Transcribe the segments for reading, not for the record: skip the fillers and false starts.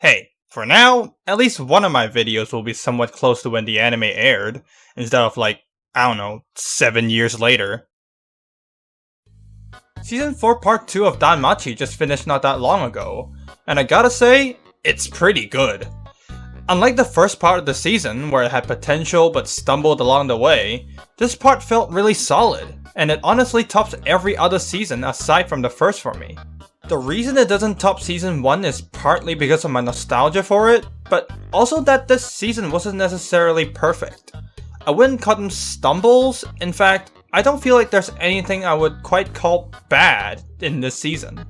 Hey, for now, at least one of my videos will be somewhat close to when the anime aired, instead of like, I don't know, 7 years later. Season 4 Part 2 of Danmachi just finished not that long ago, and I gotta say, it's pretty good. Unlike the first part of the season, where it had potential but stumbled along the way, this part felt really solid, and it honestly tops every other season aside from the first for me. The reason it doesn't top season 1 is partly because of my nostalgia for it, but also that this season wasn't necessarily perfect. I wouldn't call them stumbles. In fact, I don't feel like there's anything I would quite call bad in this season.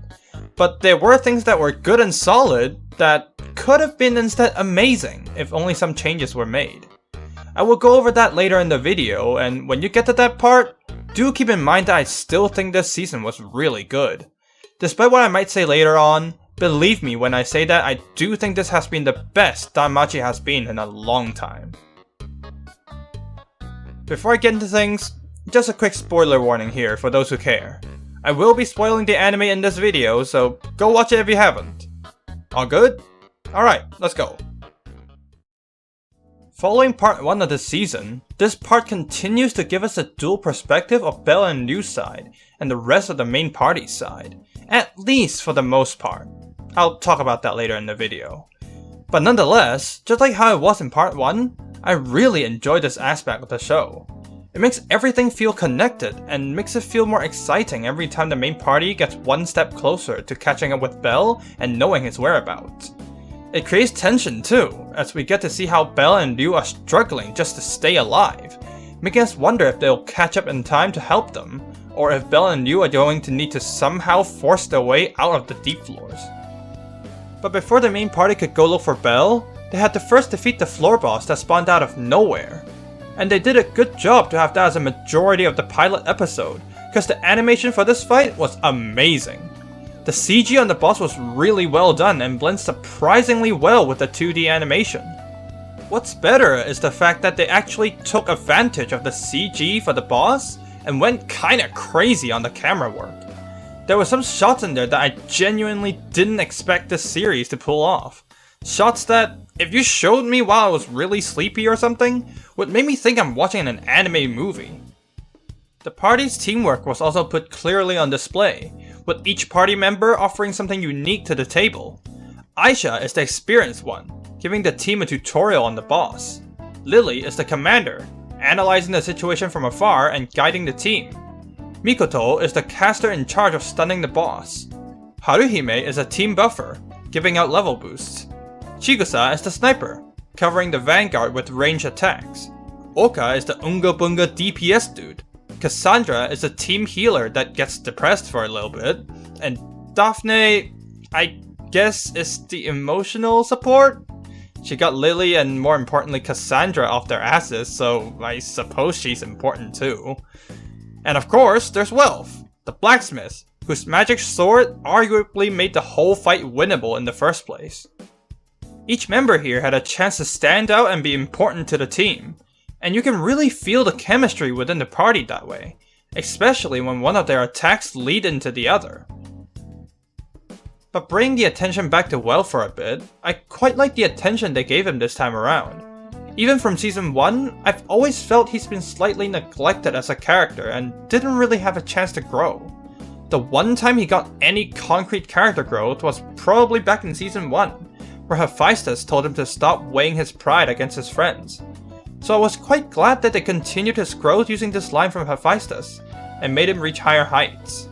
But there were things that were good and solid that could have been instead amazing if only some changes were made. I will go over that later in the video, and when you get to that part, do keep in mind that I still think this season was really good. Despite what I might say later on, believe me when I say that I do think this has been the best Danmachi has been in a long time. Before I get into things, just a quick spoiler warning here for those who care. I will be spoiling the anime in this video, so go watch it if you haven't. All good? Alright, let's go. Following part 1 of the season, this part continues to give us a dual perspective of Belle and Liu's side, and the rest of the main party's side. At least for the most part. I'll talk about that later in the video. But nonetheless, just like how it was in part 1, I really enjoyed this aspect of the show. It makes everything feel connected, and makes it feel more exciting every time the main party gets one step closer to catching up with Belle and knowing his whereabouts. It creates tension too, as we get to see how Belle and Liu are struggling just to stay alive, making us wonder if they'll catch up in time to help them, or if Belle and Liu are going to need to somehow force their way out of the deep floors. But before the main party could go look for Belle, they had to first defeat the floor boss that spawned out of nowhere. And they did a good job to have that as a majority of the pilot episode, because the animation for this fight was amazing. The CG on the boss was really well done and blends surprisingly well with the 2D animation. What's better is the fact that they actually took advantage of the CG for the boss and went kinda crazy on the camera work. There were some shots in there that I genuinely didn't expect this series to pull off. Shots that, if you showed me while I was really sleepy or something, would make me think I'm watching an anime movie. The party's teamwork was also put clearly on display, with each party member offering something unique to the table. Aisha is the experienced one, giving the team a tutorial on the boss. Lily is the commander, analyzing the situation from afar and guiding the team. Mikoto is the caster in charge of stunning the boss. Haruhime is a team buffer, giving out level boosts. Chigusa is the sniper, covering the vanguard with ranged attacks. Oka is the Unga Bunga DPS dude. Cassandra is a team healer that gets depressed for a little bit. And Daphne, I guess, is the emotional support? She got Lily and more importantly Cassandra off their asses, so I suppose she's important too. And of course, there's Welf, the blacksmith, whose magic sword arguably made the whole fight winnable in the first place. Each member here had a chance to stand out and be important to the team, and you can really feel the chemistry within the party that way, especially when one of their attacks lead into the other. But bringing the attention back to Welf for a bit, I quite like the attention they gave him this time around. Even from season 1, I've always felt he's been slightly neglected as a character and didn't really have a chance to grow. The one time he got any concrete character growth was probably back in season 1, where Hephaestus told him to stop weighing his pride against his friends. So I was quite glad that they continued his growth using this line from Hephaestus, and made him reach higher heights.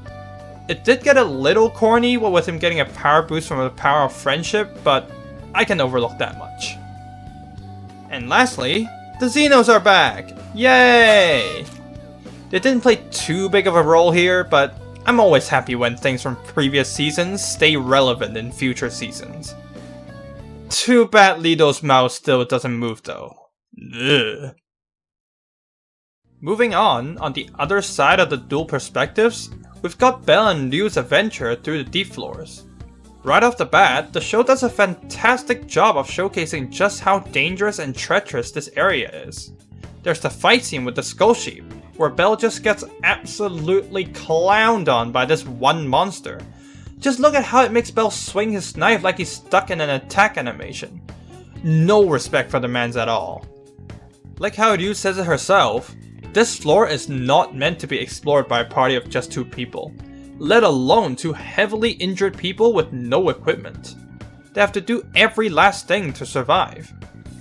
It did get a little corny with him getting a power boost from the power of friendship, but I can overlook that much. And lastly, the Xenos are back! Yay! They didn't play too big of a role here, but I'm always happy when things from previous seasons stay relevant in future seasons. Too bad Lido's mouth still doesn't move though. Ugh. Moving on the other side of the dual perspectives, we've got Belle and Liu's adventure through the deep floors. Right off the bat, the show does a fantastic job of showcasing just how dangerous and treacherous this area is. There's the fight scene with the Skull Sheep, where Belle just gets absolutely clowned on by this one monster, Just look at how it makes Bell swing his knife like he's stuck in an attack animation. No respect for the mans at all. Like how Ryu says it herself, this floor is not meant to be explored by a party of just 2 people, let alone 2 heavily injured people with no equipment. They have to do every last thing to survive.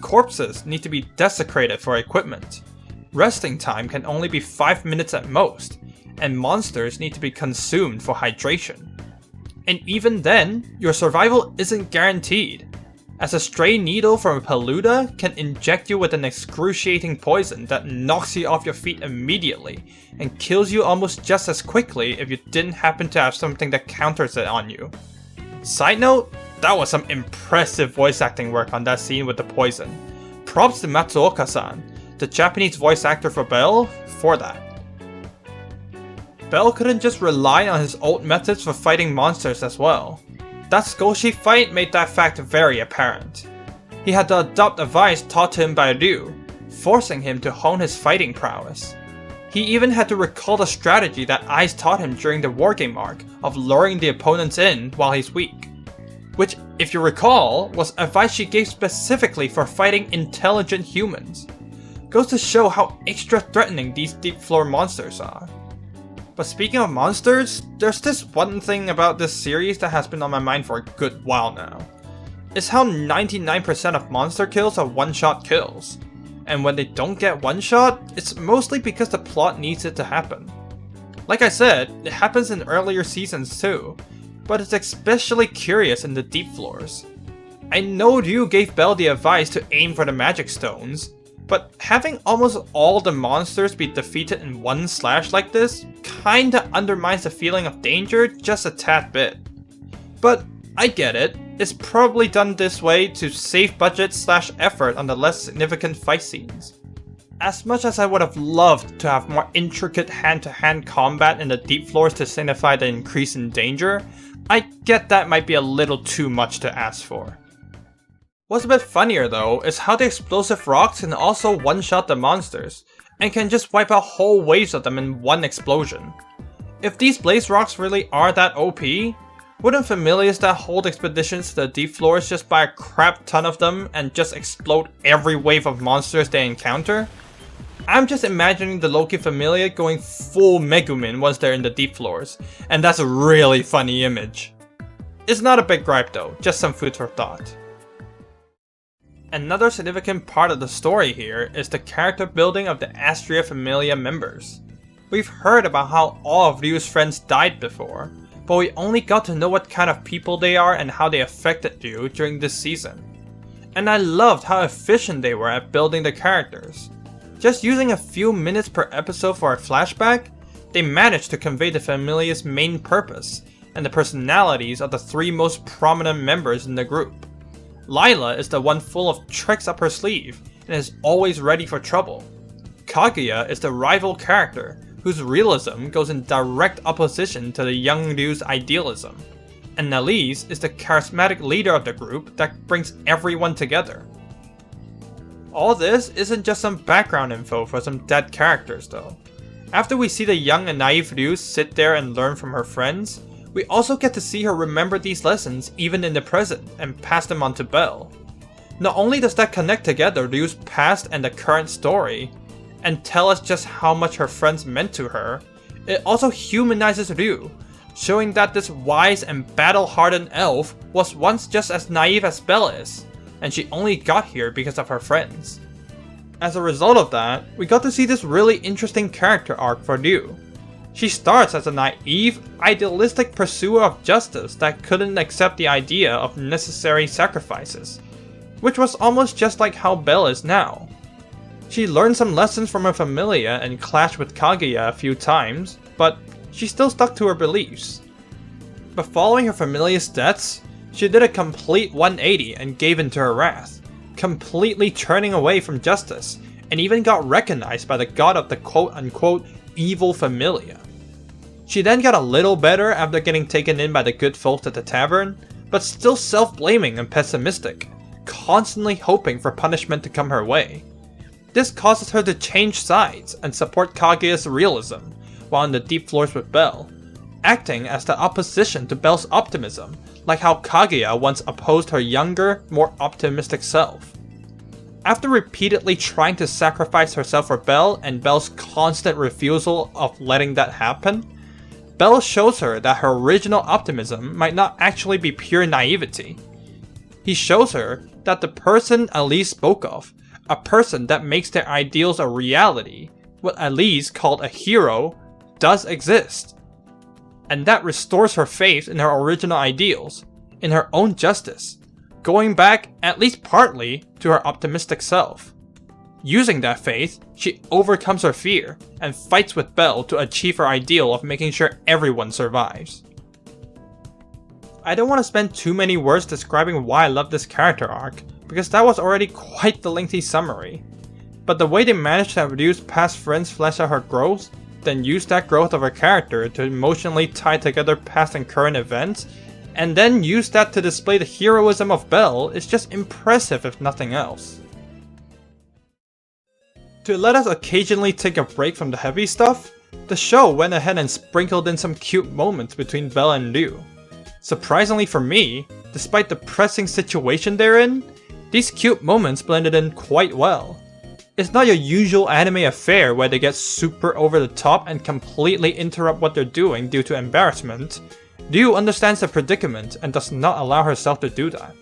Corpses need to be desecrated for equipment. Resting time can only be 5 minutes at most, and monsters need to be consumed for hydration. And even then, your survival isn't guaranteed, as a stray needle from a Paluda can inject you with an excruciating poison that knocks you off your feet immediately and kills you almost just as quickly if you didn't happen to have something that counters it on you. Side note, that was some impressive voice acting work on that scene with the poison. Props to Matsuoka-san, the Japanese voice actor for Bell, for that. Bell couldn't just rely on his old methods for fighting monsters as well. That skull sheep fight made that fact very apparent. He had to adopt advice taught to him by Ryu, forcing him to hone his fighting prowess. He even had to recall the strategy that Ice taught him during the wargame arc of luring the opponents in while he's weak. Which, if you recall, was advice she gave specifically for fighting intelligent humans. Goes to show how extra threatening these deep floor monsters are. But speaking of monsters, there's this one thing about this series that has been on my mind for a good while now. It's how 99% of monster kills are one-shot kills. And when they don't get one-shot, it's mostly because the plot needs it to happen. Like I said, it happens in earlier seasons too, but it's especially curious in the deep floors. I know Ryu gave Bell the advice to aim for the magic stones, but having almost all the monsters be defeated in one slash like this kinda undermines the feeling of danger just a tad bit. But I get it, it's probably done this way to save budget slash effort on the less significant fight scenes. As much as I would have loved to have more intricate hand-to-hand combat in the deep floors to signify the increase in danger, I get that might be a little too much to ask for. What's a bit funnier though is how the explosive rocks can also one-shot the monsters, and can just wipe out whole waves of them in one explosion. If these blaze rocks really are that OP, wouldn't familiars that hold expeditions to the deep floors just buy a crap ton of them and just explode every wave of monsters they encounter? I'm just imagining the Loki Familia going full Megumin once they're in the deep floors, and that's a really funny image. It's not a big gripe though, just some food for thought. Another significant part of the story here is the character building of the Astria Familia members. We've heard about how all of Ryu's friends died before, but we only got to know what kind of people they are and how they affected Ryu during this season. And I loved how efficient they were at building the characters. Just using a few minutes per episode for a flashback, they managed to convey the Familia's main purpose and the personalities of the 3 most prominent members in the group. Lila is the one full of tricks up her sleeve and is always ready for trouble. Kaguya is the rival character whose realism goes in direct opposition to the young Ryu's idealism. And Elise is the charismatic leader of the group that brings everyone together. All this isn't just some background info for some dead characters though. After we see the young and naive Ryu sit there and learn from her friends, we also get to see her remember these lessons even in the present and pass them on to Bell. Not only does that connect together Ryu's past and the current story, and tell us just how much her friends meant to her, it also humanizes Ryu, showing that this wise and battle-hardened elf was once just as naive as Bell is, and she only got here because of her friends. As a result of that, we got to see this really interesting character arc for Ryu. She starts as a naive, idealistic pursuer of justice that couldn't accept the idea of necessary sacrifices, which was almost just like how Bell is now. She learned some lessons from her Familia and clashed with Kaguya a few times, but she still stuck to her beliefs. But following her Familia's deaths, she did a complete 180 and gave in to her wrath, completely turning away from justice, and even got recognized by the god of the quote-unquote evil Familia. She then got a little better after getting taken in by the good folks at the tavern, but still self-blaming and pessimistic, constantly hoping for punishment to come her way. This causes her to change sides and support Kaguya's realism, while in the deep floors with Bell, acting as the opposition to Belle's optimism, like how Kaguya once opposed her younger, more optimistic self. After repeatedly trying to sacrifice herself for Belle and Belle's constant refusal of letting that happen, Belle shows her that her original optimism might not actually be pure naivety. He shows her that the person Elise spoke of, a person that makes their ideals a reality, what Elise called a hero, does exist. And that restores her faith in her original ideals, in her own justice, going back, at least partly, to her optimistic self. Using that faith, she overcomes her fear and fights with Belle to achieve her ideal of making sure everyone survives. I don't want to spend too many words describing why I love this character arc, because that was already quite the lengthy summary. But the way they managed to have Ryu's past friends flesh out her growth, then use that growth of her character to emotionally tie together past and current events, and then use that to display the heroism of Belle is just impressive if nothing else. To let us occasionally take a break from the heavy stuff, the show went ahead and sprinkled in some cute moments between Belle and Ryu. Surprisingly for me, despite the pressing situation they're in, these cute moments blended in quite well. It's not your usual anime affair where they get super over the top and completely interrupt what they're doing due to embarrassment. Ryu understands the predicament and does not allow herself to do that.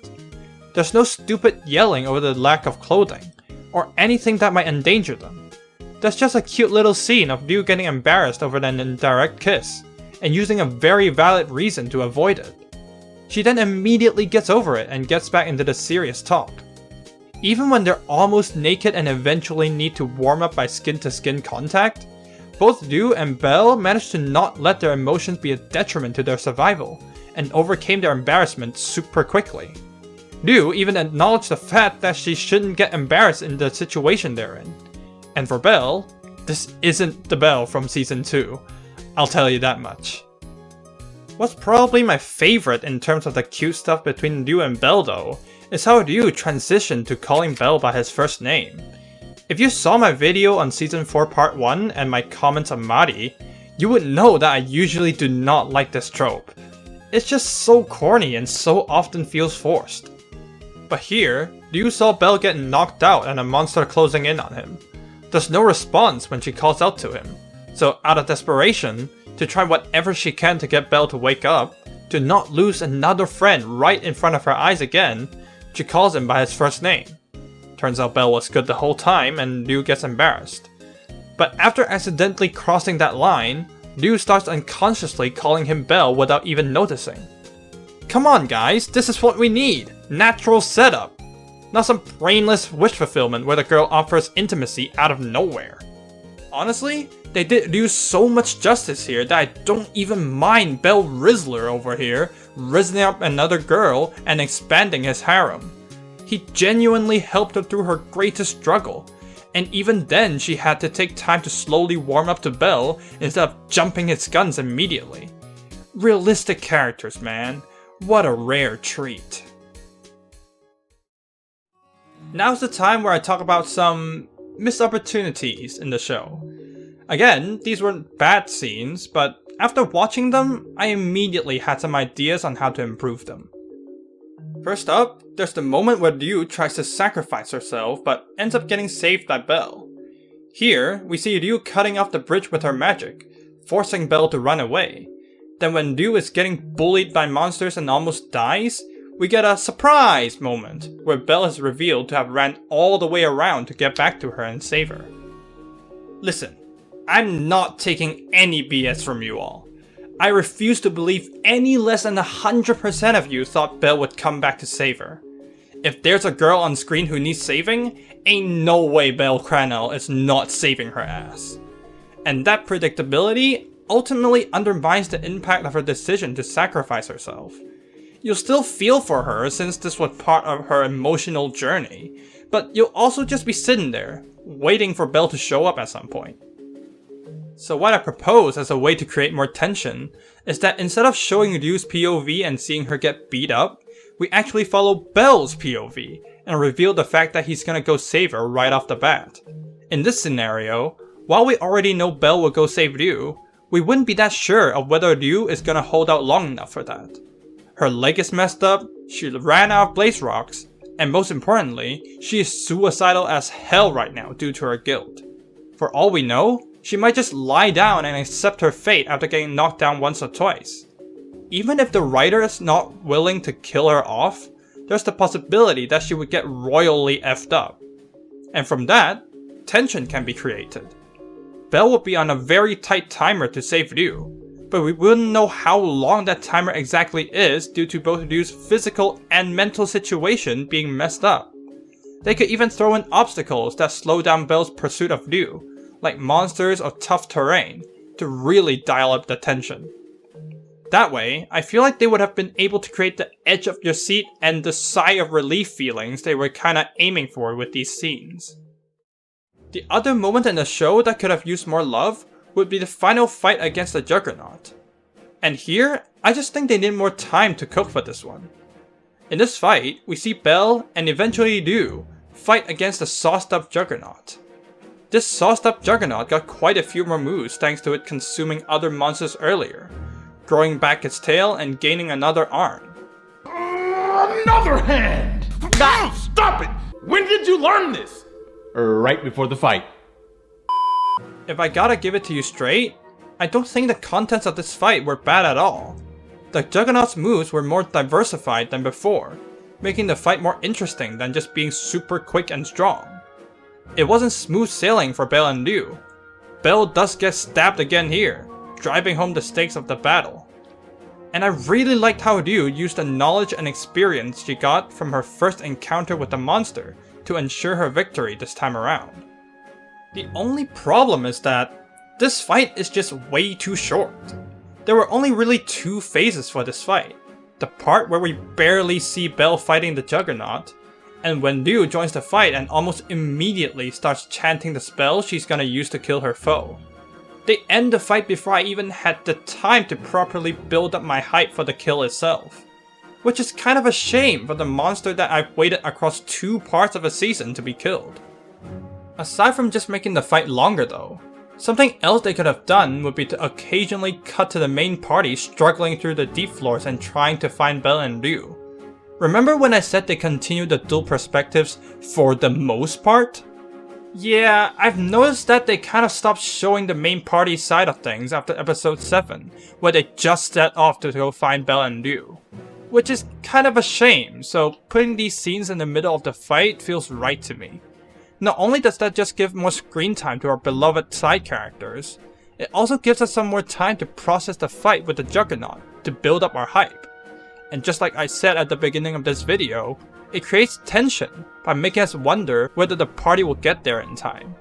There's no stupid yelling over the lack of clothing, or anything that might endanger them. There's just a cute little scene of Ryu getting embarrassed over an indirect kiss, and using a very valid reason to avoid it. She then immediately gets over it and gets back into the serious talk. Even when they're almost naked and eventually need to warm up by skin-to-skin contact, both Ryu and Belle managed to not let their emotions be a detriment to their survival, and overcame their embarrassment super quickly. Ryu even acknowledged the fact that she shouldn't get embarrassed in the situation they're in. And for Belle, this isn't the Belle from Season 2, I'll tell you that much. What's probably my favorite in terms of the cute stuff between Ryu and Belle though, is how Ryu transitioned to calling Belle by his first name. If you saw my video on Season 4 Part 1 and my comments on Mari, you would know that I usually do not like this trope. It's just so corny and so often feels forced. But here, Ryu saw Belle get knocked out and a monster closing in on him. There's no response when she calls out to him, so out of desperation, to try whatever she can to get Belle to wake up, to not lose another friend right in front of her eyes again, she calls him by his first name. Turns out Belle was good the whole time and Ryu gets embarrassed. But after accidentally crossing that line, Ryu starts unconsciously calling him Belle without even noticing. Come on guys, this is what we need! Natural setup! Not some brainless wish fulfillment where the girl offers intimacy out of nowhere. Honestly, they did Ryu so much justice here that I don't even mind Belle Rizzler over here rizzling up another girl and expanding his harem. He genuinely helped her through her greatest struggle, and even then she had to take time to slowly warm up to Belle instead of jumping his guns immediately. Realistic characters, man. What a rare treat. Now's the time where I talk about some missed opportunities in the show. Again, these weren't bad scenes, but after watching them, I immediately had some ideas on how to improve them. First up, there's the moment where Ryu tries to sacrifice herself but ends up getting saved by Belle. Here, we see Ryu cutting off the bridge with her magic, forcing Belle to run away. Then when Ryu is getting bullied by monsters and almost dies, we get a surprise moment where Belle is revealed to have ran all the way around to get back to her and save her. Listen, I'm not taking any BS from you all. I refuse to believe any less than 100% of you thought Belle would come back to save her. If there's a girl on screen who needs saving, ain't no way Belle Cranell is not saving her ass. And that predictability ultimately undermines the impact of her decision to sacrifice herself. You'll still feel for her since this was part of her emotional journey, but you'll also just be sitting there, waiting for Belle to show up at some point. So what I propose as a way to create more tension is that instead of showing Ryu's POV and seeing her get beat up, we actually follow Belle's POV and reveal the fact that he's gonna go save her right off the bat. In this scenario, while we already know Belle will go save Ryu, we wouldn't be that sure of whether Liu is gonna hold out long enough for that. Her leg is messed up, she ran out of blaze rocks, and most importantly, she is suicidal as hell right now due to her guilt. For all we know, she might just lie down and accept her fate after getting knocked down once or twice. Even if the writer is not willing to kill her off, there's the possibility that she would get royally effed up. And from that, tension can be created. Belle would be on a very tight timer to save Liu, but we wouldn't know how long that timer exactly is due to both Liu's physical and mental situation being messed up. They could even throw in obstacles that slow down Belle's pursuit of Liu, like monsters or tough terrain, to really dial up the tension. That way, I feel like they would have been able to create the edge of your seat and the sigh of relief feelings they were kinda aiming for with these scenes. The other moment in the show that could have used more love would be the final fight against the Juggernaut. And here, I just think they need more time to cook for this one. In this fight, we see Belle and eventually Liu fight against the sauced up Juggernaut. This sauced up Juggernaut got quite a few more moves thanks to it consuming other monsters earlier, growing back its tail and gaining another arm. Another hand! Stop it! When did you learn this? Right before the fight. If I gotta give it to you straight, I don't think the contents of this fight were bad at all. The Juggernaut's moves were more diversified than before, making the fight more interesting than just being super quick and strong. It wasn't smooth sailing for Belle and Liu. Belle does get stabbed again here, driving home the stakes of the battle. And I really liked how Liu used the knowledge and experience she got from her first encounter with the monster to ensure her victory this time around. The only problem is that this fight is just way too short. There were only really 2 phases for this fight. The part where we barely see Belle fighting the Juggernaut, and when Liu joins the fight and almost immediately starts chanting the spell she's gonna use to kill her foe. They end the fight before I even had the time to properly build up my hype for the kill itself. Which is kind of a shame for the monster that I've waited across 2 parts of a season to be killed. Aside from just making the fight longer though, something else they could have done would be to occasionally cut to the main party struggling through the deep floors and trying to find Belle and Liu. Remember when I said they continued the dual perspectives for the most part? Yeah, I've noticed that they kind of stopped showing the main party side of things after episode 7, where they just set off to go find Belle and Liu. Which is kind of a shame, so putting these scenes in the middle of the fight feels right to me. Not only does that just give more screen time to our beloved side characters, it also gives us some more time to process the fight with the Juggernaut to build up our hype. And just like I said at the beginning of this video, it creates tension by making us wonder whether the party will get there in time.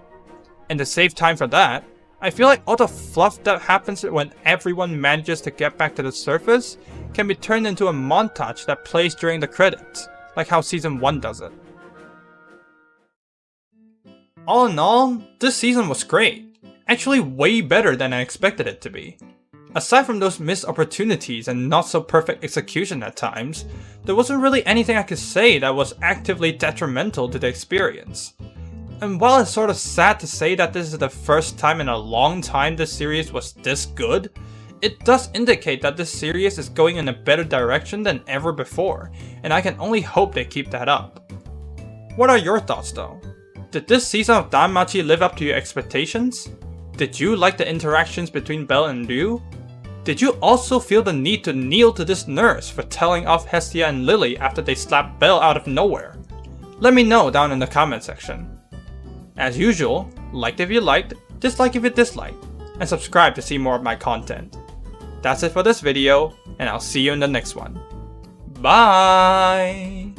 And to save time for that, I feel like all the fluff that happens when everyone manages to get back to the surface can be turned into a montage that plays during the credits, like how Season 1 does it. All in all, this season was great. Actually way better than I expected it to be. Aside from those missed opportunities and not so perfect execution at times, there wasn't really anything I could say that was actively detrimental to the experience. And while it's sort of sad to say that this is the first time in a long time this series was this good, it does indicate that this series is going in a better direction than ever before, and I can only hope they keep that up. What are your thoughts though? Did this season of Danmachi live up to your expectations? Did you like the interactions between Belle and Liu? Did you also feel the need to kneel to this nurse for telling off Hestia and Lily after they slapped Belle out of nowhere? Let me know down in the comment section. As usual, like if you liked, dislike if you disliked, and subscribe to see more of my content. That's it for this video, and I'll see you in the next one. Bye!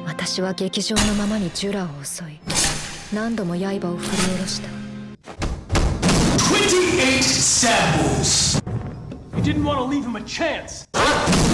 私は劇場のままにジュラを襲い、何度も刃を振り下ろした。28 samples! You didn't want to leave him a chance!